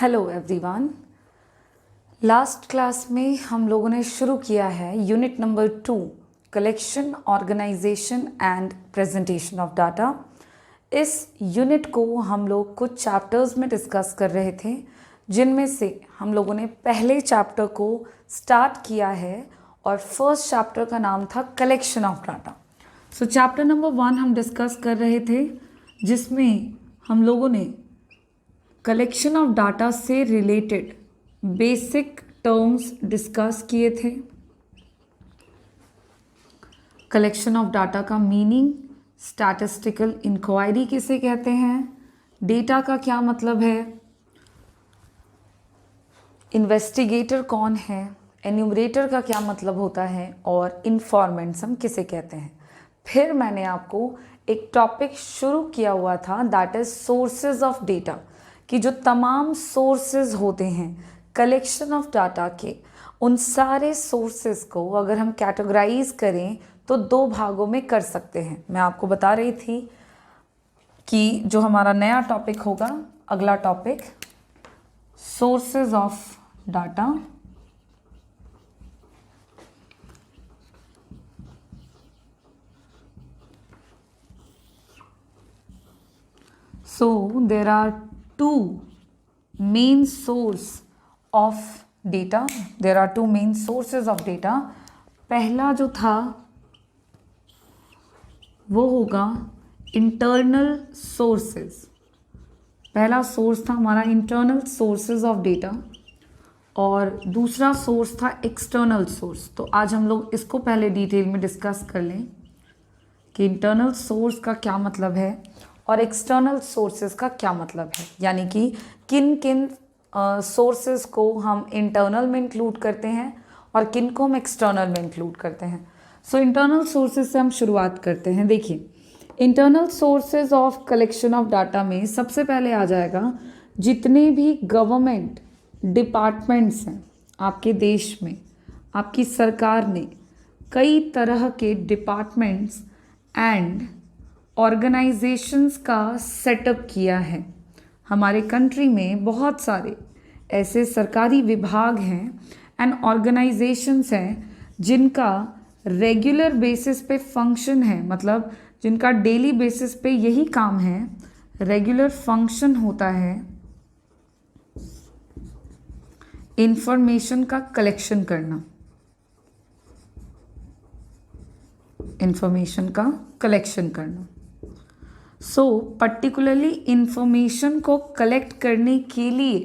Hello everyone. Last class में हम लोगों ने शुरू किया है unit number 2, collection, organisation and presentation of data. इस यूनिट को हम लोग कुछ चैप्टर्स में डिस्कस कर रहे थे, जिनमें से हम लोगों ने पहले चैप्टर को स्टार्ट किया है और फर्स्ट चैप्टर का नाम था collection of data. So chapter number 1 हम डिस्कस कर रहे थे, जिसमें हम लोगों ने कलेक्शन ऑफ डाटा से रिलेटेड बेसिक टर्म्स डिस्कस किए थे। कलेक्शन ऑफ डाटा का मीनिंग, स्टैटिस्टिकल इंक्वायरी किसे कहते हैं, डेटा का क्या मतलब है, इन्वेस्टिगेटर कौन है, एन्यूमरेटर का क्या मतलब होता है और इन्फॉर्मेंट्स हम किसे कहते हैं। फिर मैंने आपको एक टॉपिक शुरू किया हुआ था, that is sources of data, कि जो तमाम सोर्सेज होते हैं कलेक्शन ऑफ डाटा के, उन सारे सोर्सेज को अगर हम कैटेगराइज करें तो 2 भागों में कर सकते हैं। मैं आपको बता रही थी कि जो हमारा नया टॉपिक होगा, अगला topic sources of data, so there are 2 main source of data, there are 2 main sources of data। पहला जो था वो होगा इंटरनल सोर्सेज। पहला सोर्स था हमारा इंटरनल सोर्सेज ऑफ डेटा और दूसरा सोर्स था एक्सटर्नल सोर्स। तो आज हम लोग इसको पहले डिटेल में डिस्कस कर लें कि इंटरनल सोर्स का क्या मतलब है और एक्सटर्नल सोर्सेज का क्या मतलब है, यानी कि किन किन सोर्सेज को हम इंटरनल में इंक्लूड करते हैं और किन को हम एक्सटर्नल में इंक्लूड करते हैं। सो इंटरनल सोर्सेज से हम शुरुआत करते हैं। देखिए, internal sources of collection of data में सबसे पहले आ जाएगा जितने भी गवर्नमेंट डिपार्टमेंट्स हैं आपके देश में, आपकी सरकार ने कई तरह के डिपार्टमेंट्स एंड ऑर्गेनाइजेशंस का सेटअप किया है। हमारे कंट्री में बहुत सारे ऐसे सरकारी विभाग हैं एंड ऑर्गेनाइजेशंस हैं जिनका रेगुलर बेसिस पे फंक्शन है, मतलब जिनका डेली बेसिस पे यही काम है, रेगुलर फंक्शन होता है इंफॉर्मेशन का कलेक्शन करना, इंफॉर्मेशन का कलेक्शन करना। सो पर्टिकुलरली इंफॉर्मेशन को कलेक्ट करने के लिए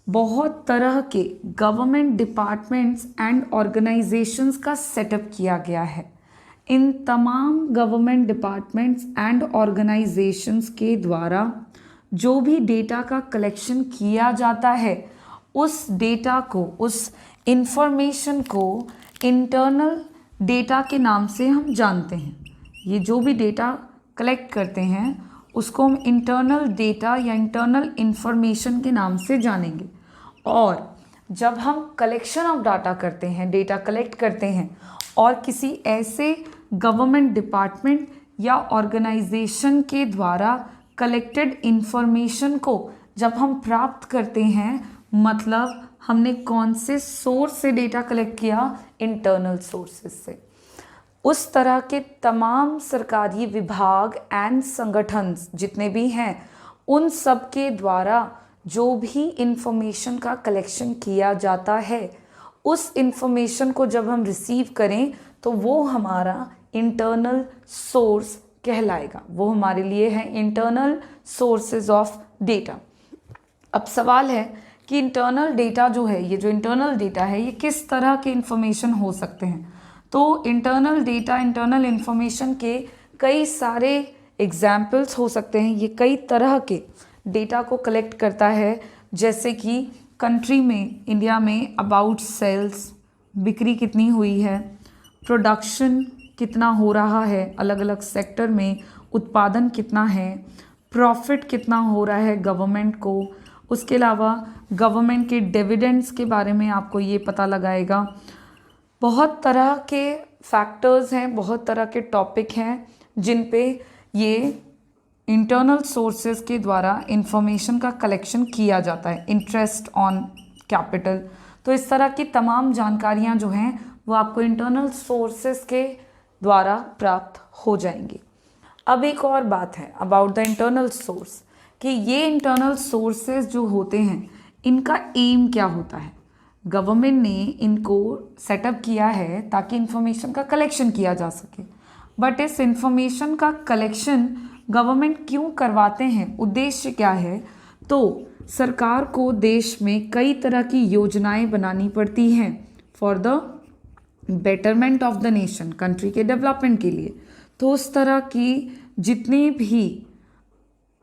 बहुत तरह के गवर्नमेंट डिपार्टमेंट्स एंड ऑर्गेनाइजेशंस का सेटअप किया गया है। इन तमाम गवर्नमेंट डिपार्टमेंट्स एंड ऑर्गेनाइजेशंस के द्वारा जो भी डेटा का कलेक्शन किया जाता है, उस डेटा को, उस इंफॉर्मेशन को इंटरनल डेटा के नाम से हम जानते हैं। ये जो भी डेटा कलेक्ट करते हैं उसको हम इंटरनल डेटा या इंटरनल इंफॉर्मेशन के नाम से जानेंगे। और जब हम कलेक्शन ऑफ डाटा करते हैं, डेटा कलेक्ट करते हैं और किसी ऐसे गवर्नमेंट डिपार्टमेंट या ऑर्गेनाइजेशन के द्वारा कलेक्टेड इंफॉर्मेशन को जब हम प्राप्त करते हैं, मतलब हमने कौन से सोर्स से डेटा कलेक्ट किया, इंटरनल सोर्सेज से। उस तरह के तमाम सरकारी विभाग एंड संगठन जितने भी हैं, उन सब के द्वारा जो भी इंफॉर्मेशन का कलेक्शन किया जाता है, उस इंफॉर्मेशन को जब हम रिसीव करें तो वो हमारा इंटरनल सोर्स कहलाएगा। वो हमारे लिए है इंटरनल सोर्सेज ऑफ डेटा। अब सवाल है कि इंटरनल डेटा जो है, ये जो इंटरनल डेटा है, ये किस तरह के इंफॉर्मेशन हो सकते हैं। तो इंटरनल डेटा, इंटरनल इंफॉर्मेशन के कई सारे एग्जाम्पल्स हो सकते हैं। ये कई तरह के डेटा को कलेक्ट करता है, जैसे कि कंट्री में, इंडिया में अबाउट सेल्स, बिक्री कितनी हुई है, प्रोडक्शन कितना हो रहा है अलग अलग सेक्टर में, उत्पादन कितना है, प्रॉफिट कितना हो रहा है गवर्नमेंट को। उसके अलावा गवर्नमेंट के डिविडेंड्स के बारे में आपको ये पता लगाएगा। बहुत तरह के फैक्टर्स हैं, बहुत तरह के टॉपिक हैं जिन पे ये इंटरनल सोर्सेज के द्वारा इंफॉर्मेशन का कलेक्शन किया जाता है, इंटरेस्ट ऑन कैपिटल। तो इस तरह की तमाम जानकारियां जो हैं वो आपको इंटरनल सोर्सेज के द्वारा प्राप्त हो जाएंगी। अब एक और बात है अबाउट द इंटरनल सोर्स कि ये इंटरनल सोर्सेज जो होते हैं इनका एम क्या होता है। गवर्नमेंट ने इनको सेटअप किया है ताकि इंफॉर्मेशन का कलेक्शन किया जा सके, बट इस इंफॉर्मेशन का कलेक्शन गवर्नमेंट क्यों करवाते हैं, उद्देश्य क्या है। तो सरकार को देश में कई तरह की योजनाएं बनानी पड़ती हैं for the betterment of the nation, country के डेवलपमेंट के लिए। तो उस तरह की जितने भी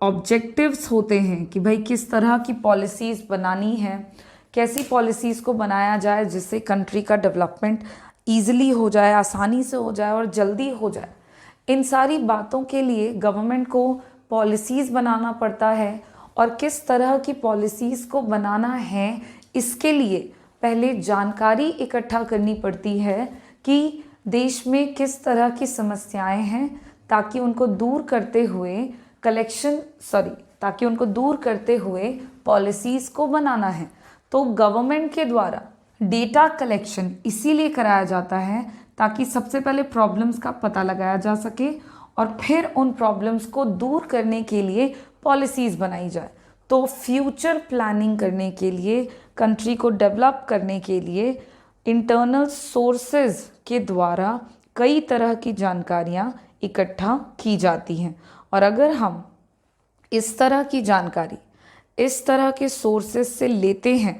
ऑब्जेक्टिव्स होते हैं कि भाई किस तरह की पॉलिसीज़ बनानी है, कैसी पॉलिसीज़ को बनाया जाए जिससे कंट्री का डेवलपमेंट ईजिली हो जाए, आसानी से हो जाए और जल्दी हो जाए, इन सारी बातों के लिए गवर्नमेंट को पॉलिसीज़ बनाना पड़ता है। और किस तरह की पॉलिसीज़ को बनाना है इसके लिए पहले जानकारी इकट्ठा करनी पड़ती है कि देश में किस तरह की समस्याएं हैं, ताकि उनको दूर करते हुए पॉलिसीज़ को बनाना है। तो गवर्नमेंट के द्वारा डेटा कलेक्शन इसीलिए कराया जाता है ताकि सबसे पहले प्रॉब्लम्स का पता लगाया जा सके और फिर उन प्रॉब्लम्स को दूर करने के लिए पॉलिसीज़ बनाई जाए। तो फ्यूचर प्लानिंग करने के लिए, कंट्री को डेवलप करने के लिए इंटरनल सोर्सेज के द्वारा कई तरह की जानकारियाँ इकट्ठा की जाती हैं। और अगर हम इस तरह की जानकारी इस तरह के सोर्सेज से लेते हैं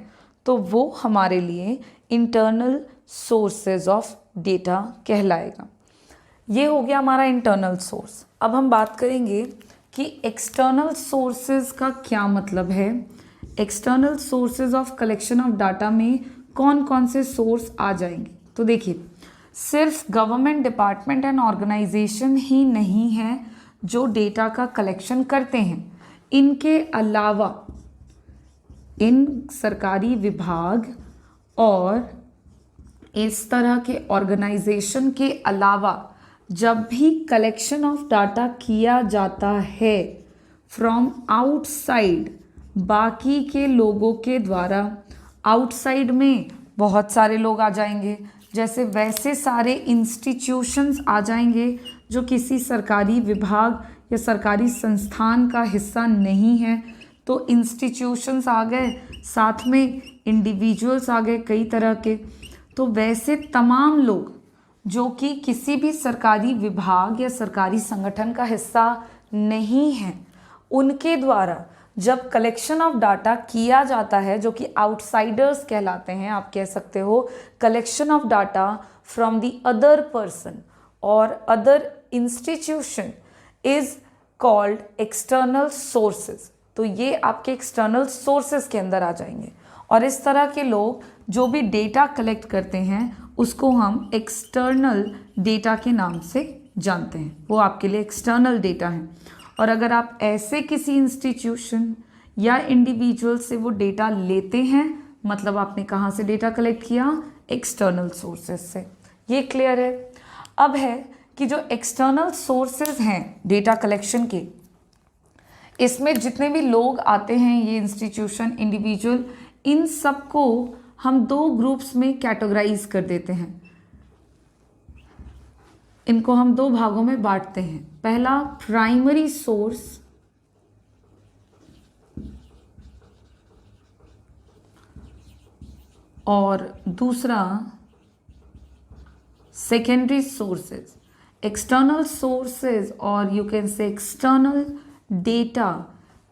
तो वो हमारे लिए इंटरनल सोर्सेज ऑफ डेटा कहलाएगा। ये हो गया हमारा इंटरनल सोर्स। अब हम बात करेंगे कि एक्सटर्नल सोर्सेज का क्या मतलब है। External sources of collection of data में कौन कौन से सोर्स आ जाएंगे। तो देखिए, सिर्फ गवर्नमेंट डिपार्टमेंट एंड ऑर्गेनाइजेशन ही नहीं है जो डेटा का कलेक्शन करते हैं। इनके अलावा इन सरकारी विभाग और इस तरह के ऑर्गेनाइजेशन के अलावा जब भी कलेक्शन ऑफ डाटा किया जाता है फ्रॉम आउटसाइड, बाकी के लोगों के द्वारा, आउटसाइड में बहुत सारे लोग आ जाएंगे, जैसे वैसे सारे इंस्टीट्यूशंस आ जाएंगे जो किसी सरकारी विभाग या सरकारी संस्थान का हिस्सा नहीं है। तो इंस्टीट्यूशंस आ गए, साथ में इंडिविजुअल्स आ गए कई तरह के। तो वैसे तमाम लोग जो कि किसी भी सरकारी विभाग या सरकारी संगठन का हिस्सा नहीं है, उनके द्वारा जब कलेक्शन ऑफ डाटा किया जाता है, जो कि आउटसाइडर्स कहलाते हैं, आप कह सकते हो collection of data from the other person और other institution is called external sources. तो ये आपके एक्सटर्नल सोर्सेज के अंदर आ जाएंगे। और इस तरह के लोग जो भी डेटा कलेक्ट करते हैं उसको हम एक्सटर्नल डेटा के नाम से जानते हैं, वो आपके लिए एक्सटर्नल डेटा है। और अगर आप ऐसे किसी इंस्टीट्यूशन या इंडिविजुअल से वो डेटा लेते हैं, मतलब आपने कहाँ से डेटा कलेक्ट किया, एक्सटर्नल सोर्सेज से। ये क्लियर है। अब है कि जो एक्सटर्नल सोर्सेज हैं डेटा कलेक्शन के, इसमें जितने भी लोग आते हैं, ये इंस्टीट्यूशन, इंडिविजुअल, इन सबको हम दो ग्रुप्स में कैटेगराइज कर देते हैं। इनको हम दो भागों में बांटते हैं। पहला प्राइमरी सोर्स और दूसरा सेकेंडरी सोर्सेज। एक्सटर्नल सोर्सेज और you can say external data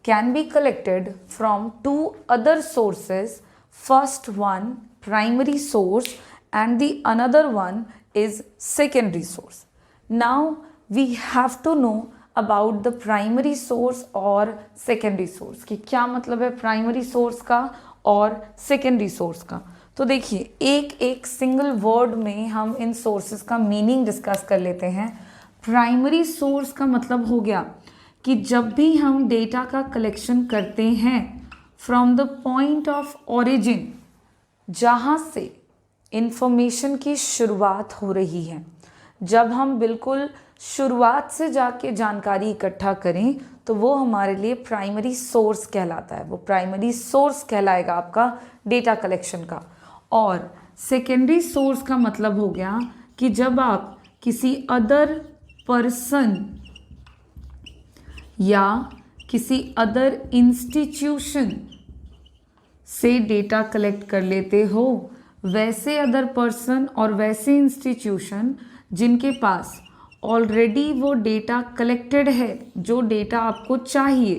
can be collected from two other sources. First one primary source and the another one is secondary source. Now we have to know about the primary source और secondary source कि क्या मतलब है primary source का और secondary source का। तो देखिए, एक एक सिंगल वर्ड में हम इन सोर्सेज का मीनिंग डिस्कस कर लेते हैं। प्राइमरी सोर्स का मतलब हो गया कि जब भी हम डेटा का कलेक्शन करते हैं from the point of origin, जहाँ से इंफॉर्मेशन की शुरुआत हो रही है, जब हम बिल्कुल शुरुआत से जाके जानकारी इकट्ठा करें तो वो हमारे लिए प्राइमरी सोर्स कहलाता है, वो प्राइमरी सोर्स कहलाएगा आपका डेटा कलेक्शन का। और सेकेंडरी सोर्स का मतलब हो गया कि जब आप किसी अदर पर्सन या किसी अदर इंस्टीट्यूशन से डेटा कलेक्ट कर लेते हो, वैसे अदर पर्सन और वैसे इंस्टीट्यूशन जिनके पास ऑलरेडी वो डेटा कलेक्टेड है, जो डेटा आपको चाहिए,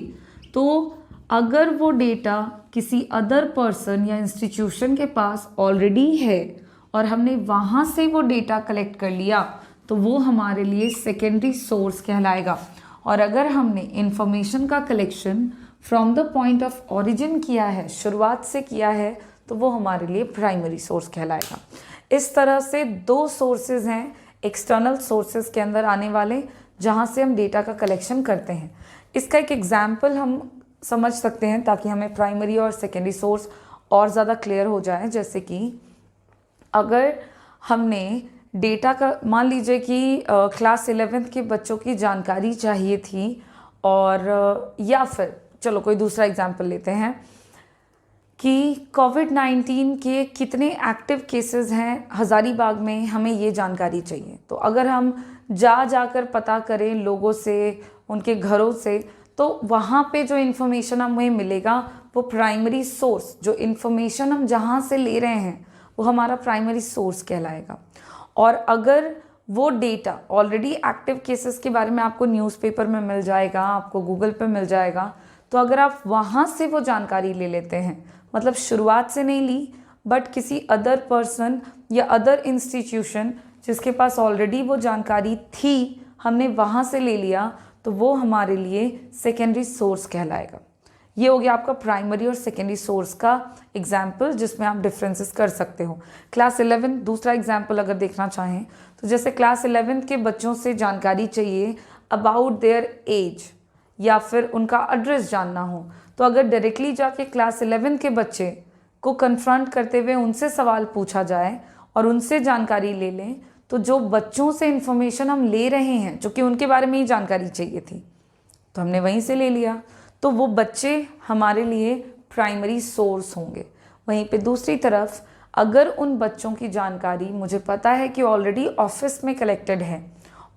तो अगर वो डेटा किसी अदर पर्सन या इंस्टीट्यूशन के पास ऑलरेडी है और हमने वहाँ से वो डेटा कलेक्ट कर लिया तो वो हमारे लिए सेकेंडरी सोर्स कहलाएगा। और अगर हमने इंफॉर्मेशन का collection from the point of origin किया है, शुरुआत से किया है, तो वो हमारे लिए प्राइमरी सोर्स कहलाएगा। इस तरह से दो सोर्सेज हैं एक्सटर्नल सोर्सेज के अंदर आने वाले, जहाँ से हम डेटा का कलेक्शन करते हैं। इसका एक एग्जाम्पल हम समझ सकते हैं ताकि हमें प्राइमरी और सेकेंडरी सोर्स और ज़्यादा क्लियर हो जाए। जैसे कि अगर हमने डेटा का, मान लीजिए कि क्लास 11th के बच्चों की जानकारी चाहिए थी, और या फिर चलो कोई दूसरा एग्जाम्पल लेते हैं कि कोविड-19 के कितने एक्टिव केसेस हैं हज़ारीबाग में, हमें ये जानकारी चाहिए। तो अगर हम जाकर पता करें लोगों से, उनके घरों से, तो वहाँ पे जो इन्फॉर्मेशन हमें मिलेगा वो प्राइमरी सोर्स, जो इन्फॉर्मेशन हम जहाँ से ले रहे हैं वो हमारा प्राइमरी सोर्स कहलाएगा। और अगर वो डेटा ऑलरेडी एक्टिव केसेस के बारे में आपको न्यूज़पेपर में मिल जाएगा, आपको गूगल पे मिल जाएगा, तो अगर आप वहाँ से वो जानकारी ले लेते हैं, मतलब शुरुआत से नहीं ली बट किसी अदर पर्सन या अदर इंस्टीट्यूशन जिसके पास ऑलरेडी वो जानकारी थी, हमने वहाँ से ले लिया, तो वो हमारे लिए सेकेंडरी सोर्स कहलाएगा। ये हो गया आपका प्राइमरी और सेकेंडरी सोर्स का एग्जाम्पल, जिसमें आप डिफरेंसेस कर सकते हो। क्लास 11 दूसरा एग्जाम्पल अगर देखना चाहें तो जैसे क्लास 11 के बच्चों से जानकारी चाहिए अबाउट देयर एज या फिर उनका एड्रेस जानना हो, तो अगर डायरेक्टली जाके क्लास 11 के बच्चे को कन्फ्रंट करते हुए उनसे सवाल पूछा जाए और उनसे जानकारी ले लें, तो जो बच्चों से इन्फॉर्मेशन हम ले रहे हैं, जो कि उनके बारे में ही जानकारी चाहिए थी, तो हमने वहीं से ले लिया, तो वो बच्चे हमारे लिए प्राइमरी सोर्स होंगे। वहीं पे दूसरी तरफ अगर उन बच्चों की जानकारी मुझे पता है कि ऑलरेडी ऑफिस में कलेक्टेड है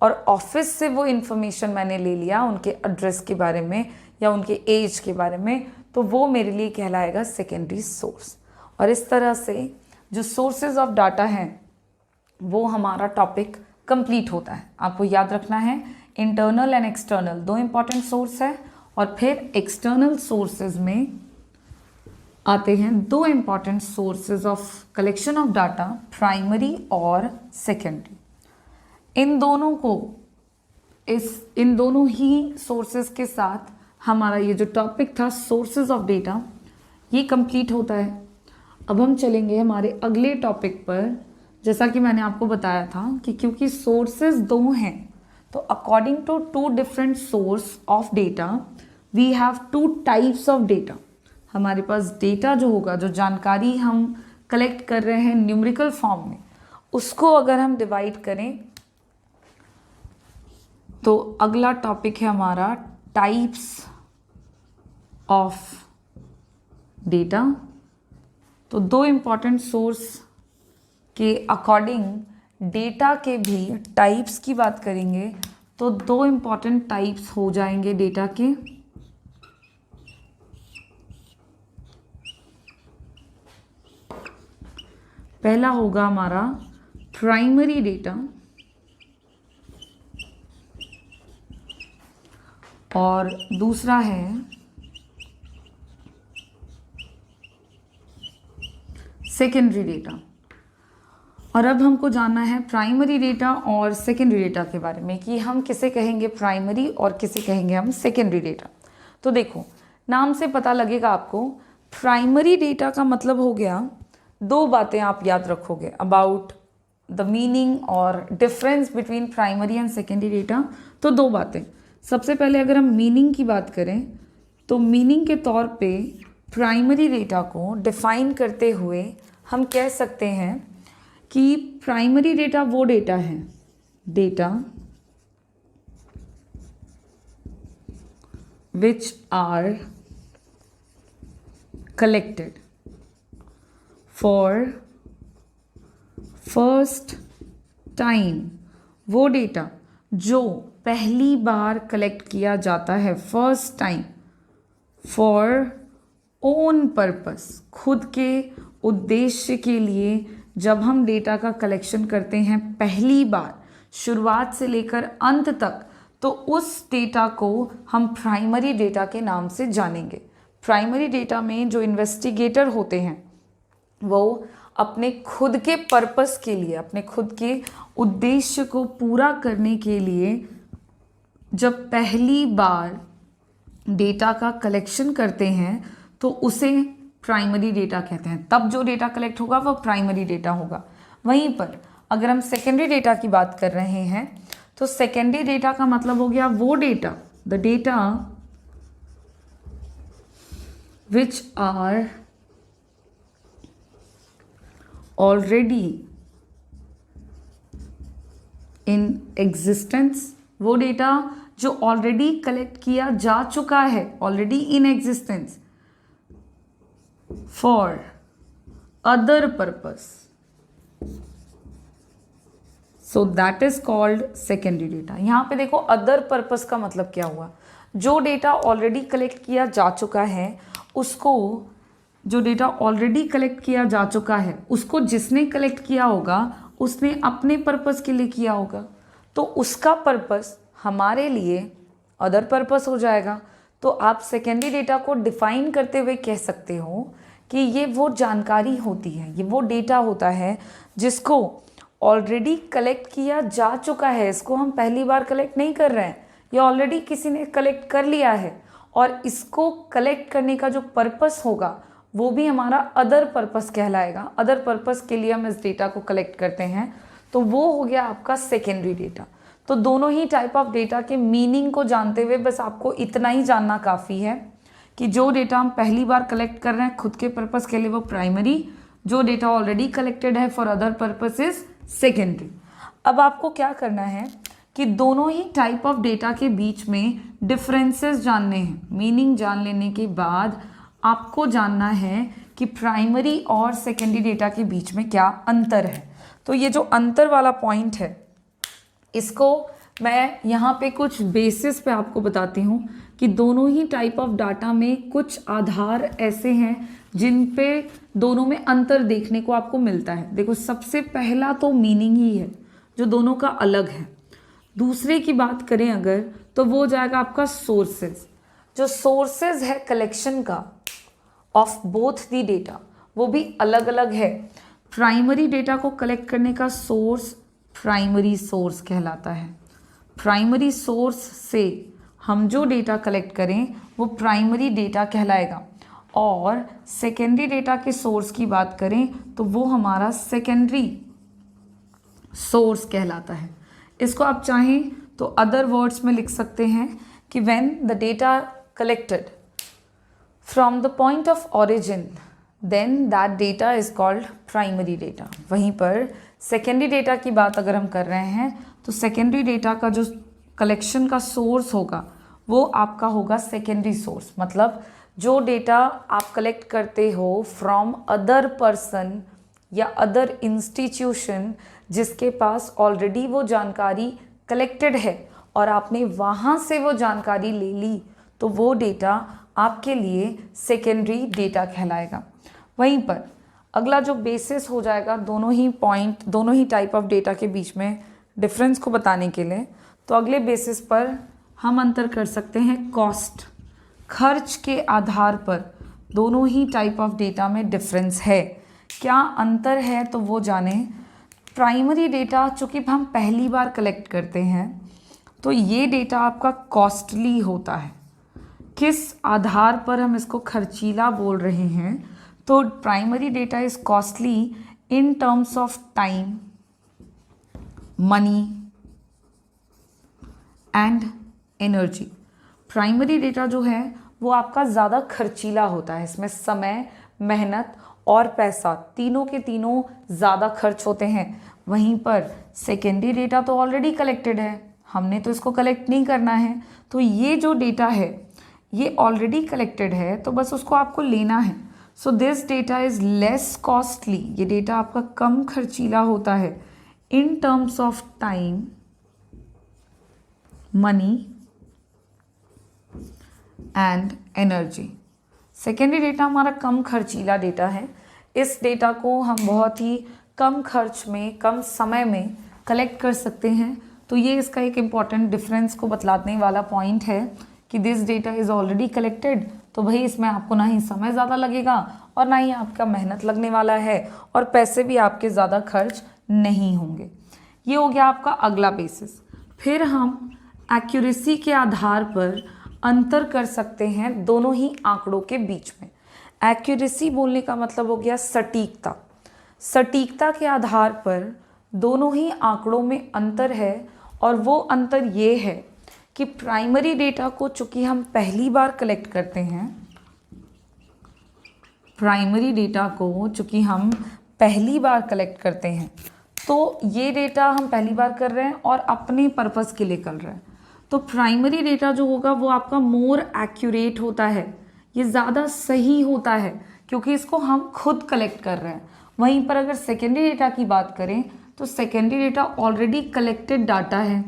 और ऑफिस से वो इन्फॉर्मेशन मैंने ले लिया उनके एड्रेस के बारे में या उनके एज के बारे में, तो वो मेरे लिए कहलाएगा सेकेंडरी सोर्स। और इस तरह से जो सोर्सेज ऑफ डाटा हैं वो हमारा टॉपिक कंप्लीट होता है। आपको याद रखना है इंटरनल एंड एक्सटर्नल दो इंपॉर्टेंट सोर्स है, और फिर एक्सटर्नल सोर्सेज में आते हैं दो important sources of collection of data, primary और सेकेंडरी। इन दोनों ही सोर्सेज के साथ हमारा ये जो टॉपिक था सोर्सेज ऑफ डेटा, ये कंप्लीट होता है। अब हम चलेंगे हमारे अगले टॉपिक पर। जैसा कि मैंने आपको बताया था कि क्योंकि सोर्सेज दो हैं, तो according to two different source of data we have two types of data. हमारे पास डेटा जो होगा, जो जानकारी हम कलेक्ट कर रहे हैं न्यूमेरिकल फॉर्म में, उसको अगर हम डिवाइड करें तो अगला टॉपिक है हमारा टाइप्स ऑफ डेटा। तो दो इंपॉर्टेंट सोर्स के अकॉर्डिंग डेटा के भी टाइप्स की बात करेंगे, तो दो इंपॉर्टेंट टाइप्स हो जाएंगे डेटा के। पहला होगा हमारा प्राइमरी डेटा और दूसरा है सेकेंडरी डेटा। और अब हमको जानना है प्राइमरी डेटा और सेकेंडरी डेटा के बारे में कि हम किसे कहेंगे प्राइमरी और किसे कहेंगे हम सेकेंडरी डेटा। तो देखो, नाम से पता लगेगा आपको, प्राइमरी डेटा का मतलब हो गया, दो बातें आप याद रखोगे अबाउट द मीनिंग और difference between primary and secondary data. तो दो बातें, सबसे पहले अगर हम मीनिंग की बात करें तो मीनिंग के तौर पे प्राइमरी डेटा को डिफाइन करते हुए हम कह सकते हैं कि प्राइमरी डेटा वो डेटा है data which are collected for first time, वो डेटा जो पहली बार कलेक्ट किया जाता है, first time, for own purpose, खुद के उद्देश्य के लिए जब हम डेटा का कलेक्शन करते हैं पहली बार, शुरुआत से लेकर अंत तक, तो उस डेटा को हम प्राइमरी डेटा के नाम से जानेंगे। प्राइमरी डेटा में जो इन्वेस्टिगेटर होते हैं वो अपने खुद के पर्पस के लिए, अपने खुद के उद्देश्य को पूरा करने के लिए जब पहली बार डेटा का कलेक्शन करते हैं तो उसे प्राइमरी डेटा कहते हैं। तब जो डेटा कलेक्ट होगा वो प्राइमरी डेटा होगा। वहीं पर अगर हम सेकेंडरी डेटा की बात कर रहे हैं तो सेकेंडरी डेटा का मतलब हो गया वो data, the data which are already in existence, वो डेटा जो ऑलरेडी कलेक्ट किया जा चुका है, already in existence, for other purpose, so that is called secondary data. यहाँ पे देखो अदर पर्पस का मतलब क्या हुआ, जो डेटा ऑलरेडी कलेक्ट किया जा चुका है उसको, जो डेटा ऑलरेडी कलेक्ट किया जा चुका है उसको जिसने कलेक्ट किया होगा उसने अपने पर्पस के लिए किया होगा, तो उसका पर्पस हमारे लिए अदर पर्पस हो जाएगा। तो आप सेकेंडरी डेटा को डिफाइन करते हुए कह सकते हो कि ये वो जानकारी होती है, ये वो डेटा होता है जिसको ऑलरेडी कलेक्ट किया जा चुका है, इसको हम पहली बार कलेक्ट नहीं कर रहे हैं, ये ऑलरेडी किसी ने कलेक्ट कर लिया है और इसको कलेक्ट करने का जो पर्पस होगा वो भी हमारा अदर पर्पस कहलाएगा। अदर पर्पस के लिए हम इस डेटा को कलेक्ट करते हैं, तो वो हो गया आपका सेकेंडरी डेटा। तो दोनों ही टाइप ऑफ डेटा के मीनिंग को जानते हुए बस आपको इतना ही जानना काफ़ी है कि जो डेटा हम पहली बार कलेक्ट कर रहे हैं खुद के पर्पस के लिए वो प्राइमरी, जो डेटा ऑलरेडी कलेक्टेड है for other purpose is secondary. अब आपको क्या करना है कि दोनों ही टाइप ऑफ डेटा के बीच में डिफरेंसेस जानने हैं। मीनिंग जान लेने के बाद आपको जानना है कि प्राइमरी और सेकेंडरी डेटा के बीच में क्या अंतर है। तो ये जो अंतर वाला पॉइंट है इसको मैं यहाँ पे कुछ बेसिस पे आपको बताती हूँ कि दोनों ही टाइप ऑफ डाटा में कुछ आधार ऐसे हैं जिन पे दोनों में अंतर देखने को आपको मिलता है। देखो सबसे पहला तो मीनिंग ही है जो दोनों का अलग है। दूसरे की बात करें अगर तो वो जाएगा आपका सोर्सेज। जो सोर्सेज है कलेक्शन का ऑफ बोथ दी डेटा वो भी अलग अलग है। प्राइमरी डेटा को कलेक्ट करने का सोर्स प्राइमरी सोर्स कहलाता है। प्राइमरी सोर्स से हम जो डेटा कलेक्ट करें वो प्राइमरी डेटा कहलाएगा। और सेकेंडरी डेटा के सोर्स की बात करें तो वो हमारा सेकेंडरी सोर्स कहलाता है। इसको आप चाहें तो अदर वर्ड्स में लिख सकते हैं कि when the data collected from the point of origin then that data is called primary data. वहीं पर सेकेंडरी डेटा की बात अगर हम कर रहे हैं तो सेकेंडरी डेटा का जो कलेक्शन का सोर्स होगा वो आपका होगा सेकेंडरी सोर्स। मतलब जो डेटा आप कलेक्ट करते हो फ्रॉम अदर पर्सन या अदर इंस्टीट्यूशन जिसके पास ऑलरेडी वो जानकारी कलेक्टेड है और आपने वहाँ से वो जानकारी ले ली तो वो डेटा आपके लिए सेकेंडरी डेटा कहलाएगा। वहीं पर अगला जो बेसिस हो जाएगा दोनों ही टाइप ऑफ डेटा के बीच में डिफरेंस को बताने के लिए, तो अगले बेसिस पर हम अंतर कर सकते हैं कॉस्ट। खर्च के आधार पर दोनों ही टाइप ऑफ डेटा में डिफरेंस है। क्या अंतर है तो वो जाने। प्राइमरी डेटा चूँकि हम पहली बार कलेक्ट करते हैं तो ये डेटा आपका कॉस्टली होता है। किस आधार पर हम इसको खर्चीला बोल रहे हैं तो primary data is costly in terms of time, money and energy. Primary data जो है वो आपका ज़्यादा खर्चीला होता है। इसमें समय, मेहनत और पैसा तीनों के तीनों ज़्यादा खर्च होते हैं। वहीं पर सेकेंडरी डेटा तो ऑलरेडी कलेक्टेड है, हमने तो इसको कलेक्ट नहीं करना है। तो ये जो डेटा है ये ऑलरेडी कलेक्टेड है, तो बस उसको आपको लेना है। So this data is less costly, ये डेटा आपका कम खर्चीला होता है in terms of time, money and energy. Secondary data हमारा कम खर्चीला डेटा है, इस डेटा को हम बहुत ही कम खर्च में, कम समय में कलेक्ट कर सकते हैं। तो ये इसका एक इम्पॉर्टेंट डिफरेंस को बतलाने वाला पॉइंट है कि this data is already collected, तो भाई इसमें आपको ना ही समय ज़्यादा लगेगा और ना ही आपका मेहनत लगने वाला है और पैसे भी आपके ज़्यादा खर्च नहीं होंगे। ये हो गया आपका अगला बेसिस। फिर हम एक्यूरेसी के आधार पर अंतर कर सकते हैं दोनों ही आंकड़ों के बीच में। एक्यूरेसी बोलने का मतलब हो गया सटीकता। सटीकता के आधार पर दोनों ही आंकड़ों में अंतर है, और वो अंतर ये है कि प्राइमरी डेटा को चूंकि हम पहली बार कलेक्ट करते हैं, प्राइमरी डेटा को चूंकि हम पहली बार कलेक्ट करते हैं, तो ये डेटा हम पहली बार कर रहे हैं और अपने पर्पस के लिए कर रहे हैं, तो प्राइमरी डेटा जो होगा वो आपका मोर एक्यूरेट होता है, ये ज़्यादा सही होता है क्योंकि इसको हम खुद कलेक्ट कर रहे हैं। वहीं पर अगर सेकेंडरी डेटा की बात करें तो secondary data already collected data है,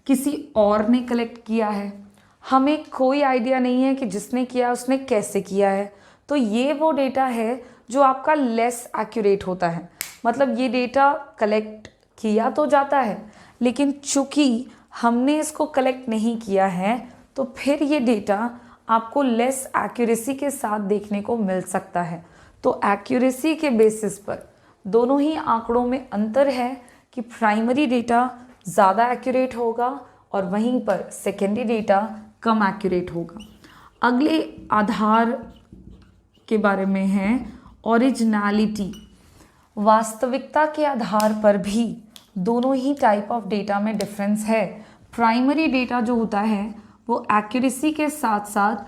किसी और ने कलेक्ट किया है, हमें कोई आइडिया नहीं है कि जिसने किया उसने कैसे किया है, तो ये वो डेटा है जो आपका लेस एक्यूरेट होता है। मतलब ये डेटा कलेक्ट किया तो जाता है, लेकिन चूंकि हमने इसको कलेक्ट नहीं किया है तो फिर ये डेटा आपको लेस एक्यूरेसी के साथ देखने को मिल सकता है। तो एक्यूरेसी के बेसिस पर दोनों ही आंकड़ों में अंतर है कि प्राइमरी डेटा ज़्यादा एक्यूरेट होगा और वहीं पर सेकेंडरी डेटा कम एक्यूरेट होगा। अगले आधार के बारे में है ओरिजिनलिटी। वास्तविकता के आधार पर भी दोनों ही टाइप ऑफ डेटा में डिफरेंस है। प्राइमरी डेटा जो होता है वो एक्यूरेसी के साथ साथ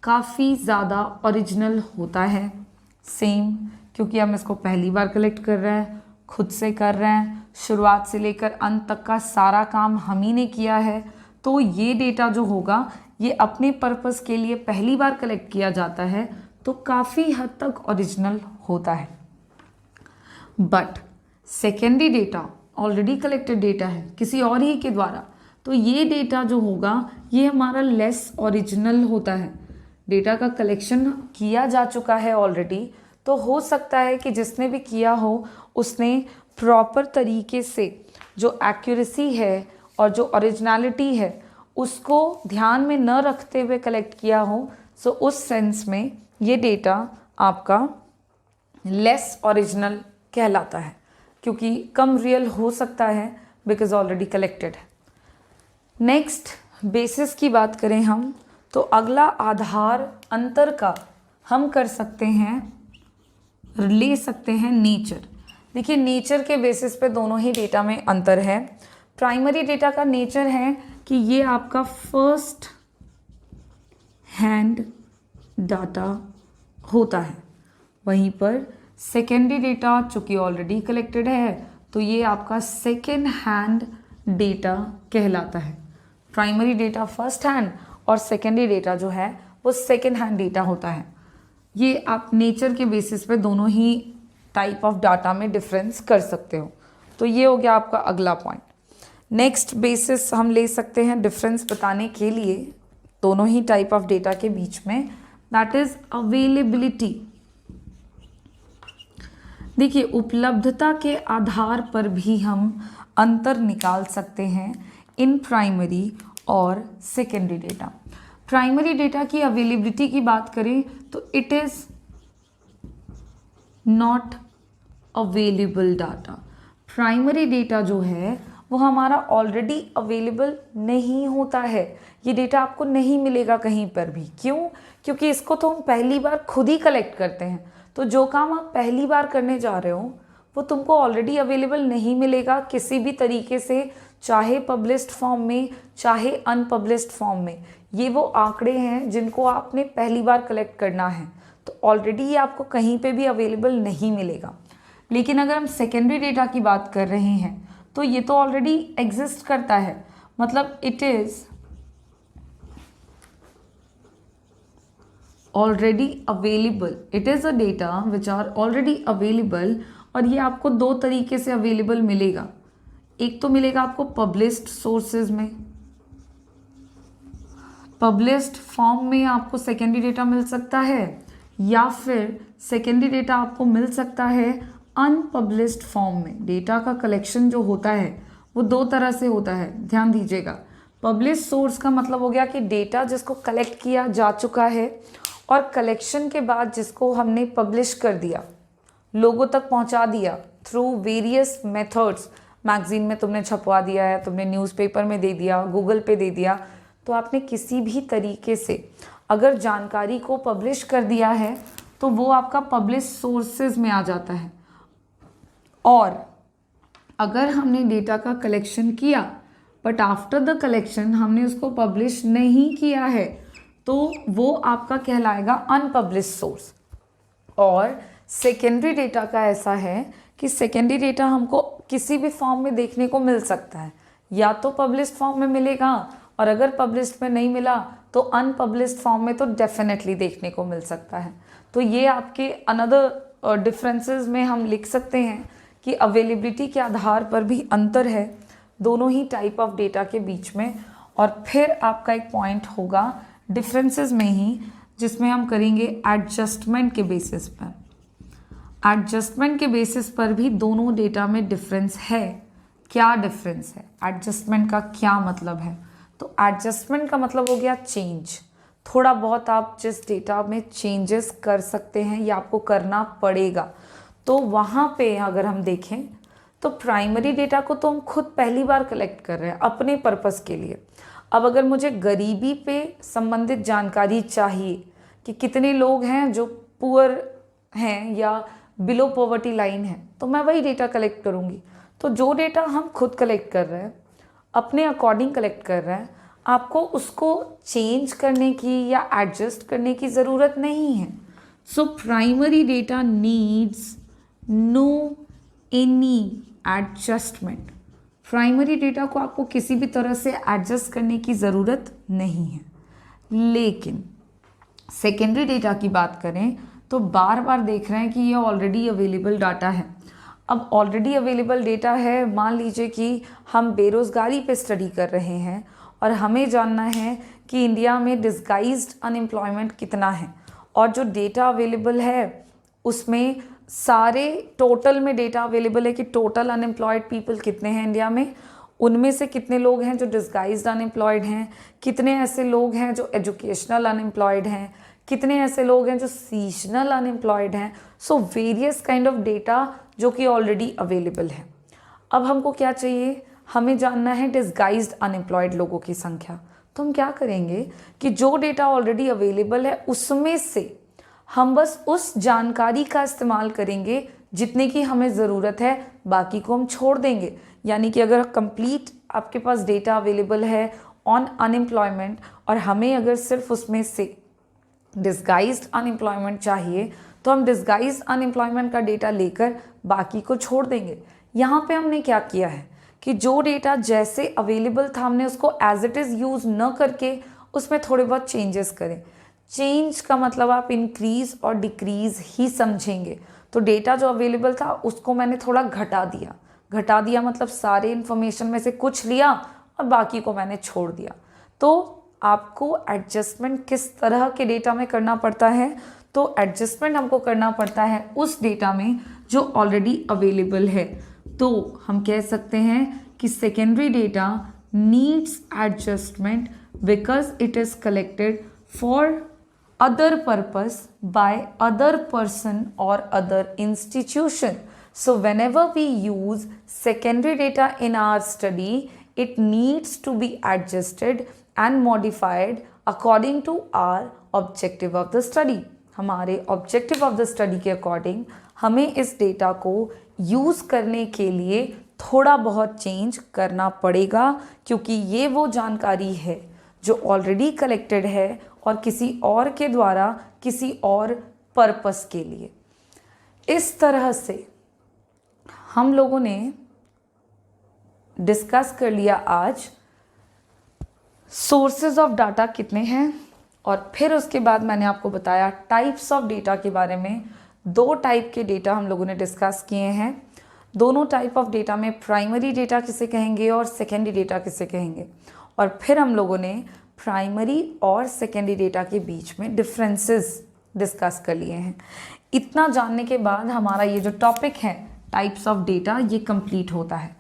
काफ़ी ज़्यादा ओरिजिनल होता है, सेम, क्योंकि हम इसको पहली बार कलेक्ट कर रहे हैं, खुद से कर रहे हैं, शुरुआत से लेकर अंत तक का सारा काम हम ही ने किया है, तो ये डेटा जो होगा ये अपने पर्पस के लिए पहली बार कलेक्ट किया जाता है, तो काफ़ी हद तक ओरिजिनल होता है। But secondary data already collected data है किसी और ही के द्वारा, तो ये डेटा जो होगा ये हमारा लेस ओरिजिनल होता है। डेटा का कलेक्शन किया जा चुका है ऑलरेडी, तो हो सकता है कि जिसने भी किया हो उसने प्रॉपर तरीके से जो एक्यूरेसी है और जो ओरिजिनलिटी है उसको ध्यान में न रखते हुए कलेक्ट किया हो। सो उस सेंस में ये डेटा आपका लेस ओरिजिनल कहलाता है, क्योंकि कम रियल हो सकता है बिकॉज ऑलरेडी कलेक्टेड है। नेक्स्ट बेसिस की बात करें हम, तो अगला आधार अंतर का हम कर सकते हैं, ले सकते हैं नेचर। देखिए नेचर के बेसिस पे दोनों ही डेटा में अंतर है। प्राइमरी डेटा का नेचर है कि ये आपका फर्स्ट हैंड डाटा होता है, वहीं पर सेकेंडरी डेटा चूँकि ऑलरेडी कलेक्टेड है तो ये आपका सेकेंड हैंड डेटा कहलाता है। प्राइमरी डेटा फर्स्ट हैंड और सेकेंडरी डेटा जो है वो सेकेंड हैंड डेटा होता है। ये आप नेचर के बेसिस पे दोनों ही टाइप ऑफ डाटा में डिफरेंस कर सकते हो। तो ये हो गया आपका अगला पॉइंट। नेक्स्ट बेसिस हम ले सकते हैं डिफरेंस बताने के लिए दोनों ही टाइप ऑफ डेटा के बीच में, दैट इज अवेलेबिलिटी। देखिए उपलब्धता के आधार पर भी हम अंतर निकाल सकते हैं इन प्राइमरी और सेकेंडरी डेटा। प्राइमरी डेटा की अवेलेबिलिटी की बात करें तो it is not available data. Primary data जो है वो हमारा ऑलरेडी अवेलेबल नहीं होता है, ये डेटा आपको नहीं मिलेगा कहीं पर भी। क्यों? क्योंकि इसको तो हम पहली बार खुद ही कलेक्ट करते हैं, तो जो काम आप पहली बार करने जा रहे हो वो तुमको ऑलरेडी अवेलेबल नहीं मिलेगा किसी भी तरीके से, चाहे पब्लिश्ड फॉर्म में चाहे अनपब्लिश्ड फॉर्म में। ये वो आंकड़े हैं जिनको आपने पहली बार कलेक्ट करना है, तो ऑलरेडी ये आपको कहीं पे भी अवेलेबल नहीं मिलेगा। लेकिन अगर हम सेकेंडरी डेटा की बात कर रहे हैं तो ये तो ऑलरेडी एग्जिस्ट करता है, मतलब it is already available, it is a data which are already available. और ये आपको दो तरीके से अवेलेबल मिलेगा, एक तो मिलेगा आपको पब्लिश्ड सोर्सेज में, पब्लिश्ड फॉर्म में आपको सेकेंडरी डेटा मिल सकता है, या फिर सेकेंडरी डेटा आपको मिल सकता है अनपब्लिश्ड फॉर्म में। डेटा का कलेक्शन जो होता है वो दो तरह से होता है, ध्यान दीजिएगा। पब्लिश सोर्स का मतलब हो गया कि डेटा जिसको कलेक्ट किया जा चुका है और कलेक्शन के बाद जिसको हमने पब्लिश कर दिया, लोगों तक पहुंचा दिया थ्रू वेरियस मेथड्स। मैगजीन में तुमने छपवा दिया है, तुमने न्यूज़पेपर में दे दिया, गूगल पे दे दिया, तो आपने किसी भी तरीके से अगर जानकारी को पब्लिश कर दिया है तो वो आपका पब्लिश सोर्सेज में आ जाता है। और अगर हमने डेटा का कलेक्शन किया बट आफ्टर द कलेक्शन हमने उसको पब्लिश नहीं किया है तो वो आपका कहलाएगा अनपब्लिश सोर्स। और सेकेंडरी डेटा का ऐसा है कि सेकेंडरी डेटा हमको किसी भी फॉर्म में देखने को मिल सकता है, या तो पब्लिश्ड फॉर्म में मिलेगा, और अगर पब्लिश्ड में नहीं मिला तो अनपब्लिश्ड फॉर्म में तो डेफिनेटली देखने को मिल सकता है। तो ये आपके अनदर डिफरेंसेस में हम लिख सकते हैं कि अवेलेबिलिटी के आधार पर भी अंतर है दोनों ही टाइप ऑफ डेटा के बीच में। और फिर आपका एक पॉइंट होगा डिफरेंसेस में ही, जिसमें हम करेंगे एडजस्टमेंट के बेसिस पर। एडजस्टमेंट के बेसिस पर भी दोनों डेटा में डिफरेंस है। क्या डिफरेंस है, एडजस्टमेंट का क्या मतलब है? तो एडजस्टमेंट का मतलब हो गया चेंज। थोड़ा बहुत आप जिस डेटा में चेंजेस कर सकते हैं या आपको करना पड़ेगा, तो वहाँ पे अगर हम देखें तो प्राइमरी डेटा को तो हम खुद पहली बार कलेक्ट कर रहे हैं अपने पर्पस के लिए। अब अगर मुझे गरीबी पे संबंधित जानकारी चाहिए कि कितने लोग हैं जो पुअर हैं या बिलो पॉवर्टी लाइन है, तो मैं वही डेटा कलेक्ट करूँगी। तो जो डेटा हम खुद कलेक्ट कर रहे हैं, अपने अकॉर्डिंग कलेक्ट कर रहे हैं, आपको उसको चेंज करने की या एडजस्ट करने की ज़रूरत नहीं है। So primary data needs no any adjustment. Primary data को आपको किसी भी तरह से एडजस्ट करने की ज़रूरत नहीं है। लेकिन सेकेंडरी डेटा की बात करें तो बार बार देख रहे हैं कि ये ऑलरेडी अवेलेबल डाटा है। अब ऑलरेडी अवेलेबल डेटा है, मान लीजिए कि हम बेरोज़गारी पे स्टडी कर रहे हैं और हमें जानना है कि इंडिया में डिस्गाइज्ड अनएम्प्लॉयमेंट कितना है, और जो डेटा अवेलेबल है उसमें सारे टोटल में डेटा अवेलेबल है कि टोटल अनएम्प्लॉयड पीपल कितने हैं इंडिया में, उनमें से कितने लोग हैं जो डिस्गाइज्ड अनएम्प्लॉयड हैं, कितने ऐसे लोग हैं जो एजुकेशनल अनएम्प्लॉयड हैं, कितने ऐसे लोग हैं जो सीजनल अनएम्प्लॉयड हैं। So various kind of data जो कि ऑलरेडी अवेलेबल है। अब हमको क्या चाहिए, हमें जानना है डिस्गाइज्ड अनएम्प्लॉयड लोगों की संख्या। तो हम क्या करेंगे कि जो डेटा ऑलरेडी अवेलेबल है उसमें से हम बस उस जानकारी का इस्तेमाल करेंगे जितने की हमें ज़रूरत है, बाकी को हम छोड़ देंगे। यानी कि अगर कंप्लीट आपके पास डेटा अवेलेबल है ऑन अनएम्प्लॉयमेंट और हमें अगर सिर्फ उसमें से डिस्गाइज्ड अनएम्प्लॉयमेंट चाहिए तो हम डिस्गाइज्ड अनएम्प्लॉयमेंट का डेटा लेकर बाकी को छोड़ देंगे। यहाँ पे हमने क्या किया है कि जो डेटा जैसे अवेलेबल था हमने उसको एज इट इज़ यूज़ न करके उसमें थोड़े बहुत चेंजेस करें। चेंज का मतलब आप इंक्रीज़ और डिक्रीज़ ही समझेंगे। तो डेटा जो अवेलेबल था उसको मैंने थोड़ा घटा दिया मतलब सारे इन्फॉर्मेशन में से कुछ लिया और बाकी को मैंने छोड़ दिया। तो आपको एडजस्टमेंट किस तरह के डेटा में करना पड़ता है, तो एडजस्टमेंट हमको करना पड़ता है उस डेटा में जो ऑलरेडी अवेलेबल है। तो हम कह सकते हैं कि secondary data needs adjustment because it is collected for other purpose by other person or other institution. So whenever we use secondary data in our study, it needs to be adjusted and modified according to our objective of the study. हमारे objective of the study के according हमें इस data को use करने के लिए थोड़ा बहुत चेंज करना पड़ेगा, क्योंकि ये वो जानकारी है जो ऑलरेडी कलेक्टेड है और किसी और के द्वारा किसी और पर्पस के लिए। इस तरह से हम लोगों ने डिस्कस कर लिया आज सोर्सेज ऑफ डाटा कितने हैं, और फिर उसके बाद मैंने आपको बताया टाइप्स ऑफ डेटा के बारे में। 2 टाइप के डेटा हम लोगों ने डिस्कस किए हैं। दोनों टाइप ऑफ डेटा में प्राइमरी डेटा किसे कहेंगे और सेकेंडरी डेटा किसे कहेंगे, और फिर हम लोगों ने प्राइमरी और सेकेंडरी डेटा के बीच में डिफरेंसेस डिस्कस कर लिए हैं। इतना जानने के बाद हमारा ये जो टॉपिक है टाइप्स ऑफ डेटा ये कंप्लीट होता है।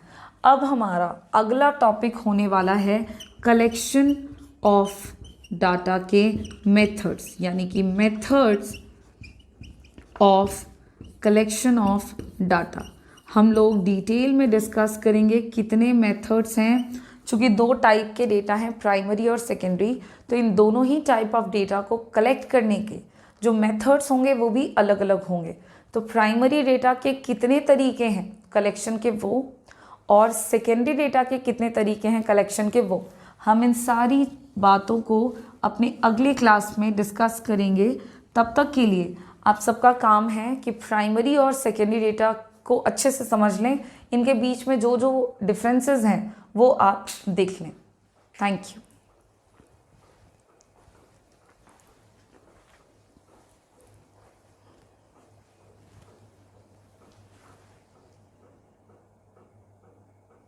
अब हमारा अगला टॉपिक होने वाला है कलेक्शन ऑफ डाटा के मेथड्स, यानी कि methods of collection of data. हम लोग डिटेल में डिस्कस करेंगे कितने मेथड्स हैं। चूँकि 2 टाइप के डेटा हैं, प्राइमरी और सेकेंडरी, तो इन दोनों ही टाइप ऑफ डेटा को कलेक्ट करने के जो मेथड्स होंगे वो भी अलग अलग होंगे। तो प्राइमरी डेटा के कितने तरीके हैं कलेक्शन के वो, और सेकेंडरी डेटा के कितने तरीके हैं कलेक्शन के वो, हम इन सारी बातों को अपने अगले क्लास में डिस्कस करेंगे। तब तक के लिए आप सबका काम है कि प्राइमरी और सेकेंडरी डेटा को अच्छे से समझ लें, इनके बीच में जो जो डिफरेंसेस हैं वो आप देख लें। Thank you.